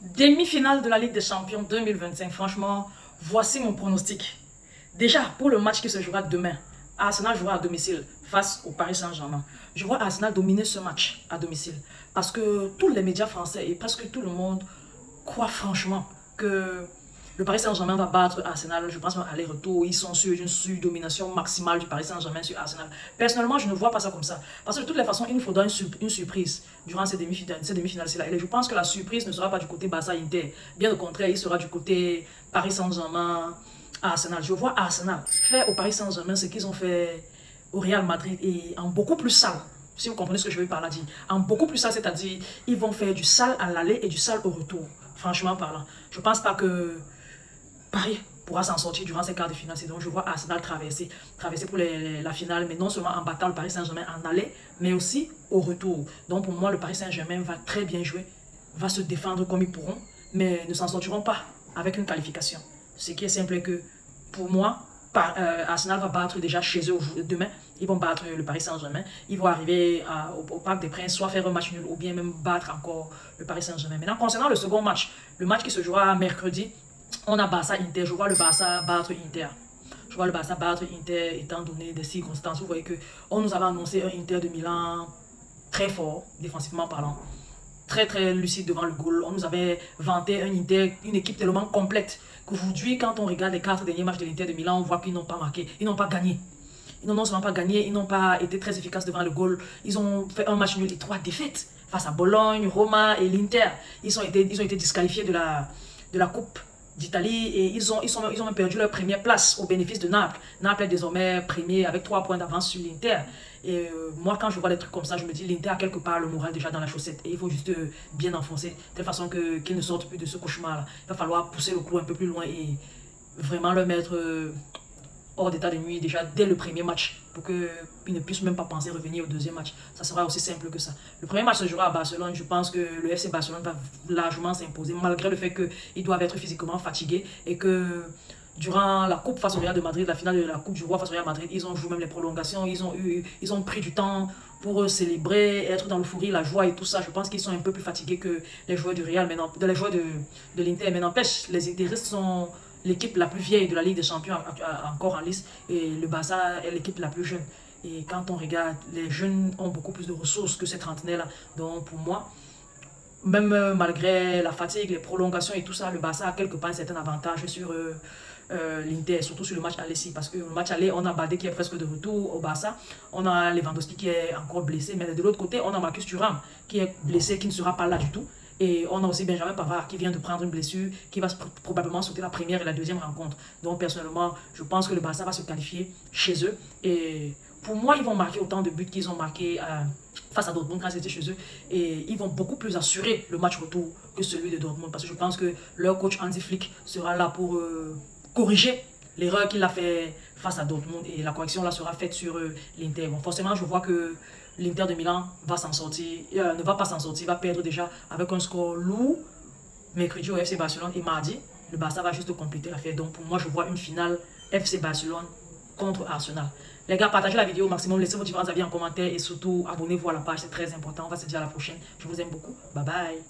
Demi-finale de la Ligue des Champions 2025. Franchement, voici mon pronostic. Déjà, pour le match qui se jouera demain, Arsenal jouera à domicile face au Paris Saint-Germain. Je vois Arsenal dominer ce match à domicile. Parce que tous les médias français et presque tout le monde croient franchement que le Paris Saint-Germain va battre Arsenal. Je pense aller-retour, ils sont sur une surdomination maximale du Paris Saint-Germain sur Arsenal. Personnellement, je ne vois pas ça comme ça. Parce que de toutes les façons, il nous faudra une surprise durant ces demi-finales-là. Et je pense que la surprise ne sera pas du côté Barça-Inter. Bien au contraire, il sera du côté Paris Saint-Germain, Arsenal. Je vois Arsenal faire au Paris Saint-Germain ce qu'ils ont fait au Real Madrid et en beaucoup plus sale. Si vous comprenez ce que je veux par là dire. En beaucoup plus sale, c'est-à-dire, ils vont faire du sale à l'aller et du sale au retour. Franchement parlant. Je ne pense pas que Paris pourra s'en sortir durant ces quarts de finale. C'est donc je vois Arsenal traverser pour la finale, mais non seulement en battant le Paris Saint-Germain en aller, mais aussi au retour. Donc pour moi, le Paris Saint-Germain va très bien jouer, va se défendre comme ils pourront, mais ne s'en sortiront pas avec une qualification. Ce qui est simple est que pour moi, Arsenal va battre déjà chez eux demain. Ils vont battre le Paris Saint-Germain. Ils vont arriver au Parc des Princes, soit faire un match nul ou bien même battre encore le Paris Saint-Germain. Maintenant, concernant le second match, le match qui se jouera mercredi, on a Barça-Inter. Je vois le Barça battre Inter. Je vois le Barça battre Inter étant donné des circonstances. Vous voyez qu'on nous avait annoncé un Inter de Milan très fort, défensivement parlant. Très lucide devant le goal. On nous avait vanté un Inter, une équipe tellement complète qu'aujourd'hui, quand on regarde les 4 derniers matchs de l'Inter de Milan, on voit qu'ils n'ont pas marqué. Ils n'ont pas gagné. Ils n'ont non seulement pas gagné, ils n'ont pas été très efficaces devant le goal. Ils ont fait un match nul et 3 défaites face à Bologne, Roma et l'Inter. Ils ont été disqualifiés de la Coupe d'Italie et ils ont perdu leur première place au bénéfice de Naples. Naples est désormais premier avec 3 points d'avance sur l'Inter. Et moi, quand je vois des trucs comme ça, je me dis l'Inter a quelque part le moral déjà dans la chaussette. Et il faut juste bien enfoncer, de telle façon qu'ils ne sortent plus de ce cauchemar-là. Il va falloir pousser le clou un peu plus loin et vraiment le mettre hors d'état de nuit déjà dès le premier match pour qu'ils ne puissent même pas penser revenir au deuxième match. Ça sera aussi simple que ça. Le premier match se jouera à Barcelone. Je pense que le FC Barcelone va largement s'imposer malgré le fait qu'ils doivent être physiquement fatigués et que durant la Coupe face au Real de Madrid, la finale de la Coupe du Roi face au Real de Madrid, ils ont joué même les prolongations, ils ont pris du temps pour célébrer, être dans l'euphorie, la joie et tout ça. Je pense qu'ils sont un peu plus fatigués que les joueurs du Real, les joueurs de l'Inter. Mais n'empêche, les Interistes sont l'équipe la plus vieille de la Ligue des Champions encore en lice et le Barça est l'équipe la plus jeune. Et quand on regarde, les jeunes ont beaucoup plus de ressources que ces trentenaires-là. Donc pour moi, même malgré la fatigue, les prolongations et tout ça, le Barça a quelque part un certain avantage sur l'Inter, surtout sur le match aller-ci. Parce que le match aller, on a Badé qui est presque de retour au Barça. On a Lewandowski qui est encore blessé. Mais de l'autre côté, on a Marcus Thuram qui est blessé, qui ne sera pas là du tout. Et on a aussi Benjamin Pavard qui vient de prendre une blessure, qui va probablement sauter la première et la deuxième rencontre. Donc personnellement, je pense que le Barça va se qualifier chez eux. Et pour moi, ils vont marquer autant de buts qu'ils ont marqué face à Dortmund quand c'était chez eux. Et ils vont beaucoup plus assurer le match retour que celui de Dortmund. Parce que je pense que leur coach Hansi Flick sera là pour corriger l'erreur qu'il a fait face à Dortmund. Et la correction là sera faite sur l'Inter. Bon, forcément, je vois que l'Inter de Milan va s'en sortir, ne va pas s'en sortir, va perdre déjà avec un score lourd mercredi au FC Barcelone et mardi, le Barça va juste compléter l'affaire. Donc pour moi, je vois une finale FC Barcelone contre Arsenal. Les gars, partagez la vidéo au maximum, laissez vos différents avis en commentaire et surtout abonnez-vous à la page, c'est très important. On va se dire à la prochaine. Je vous aime beaucoup. Bye bye.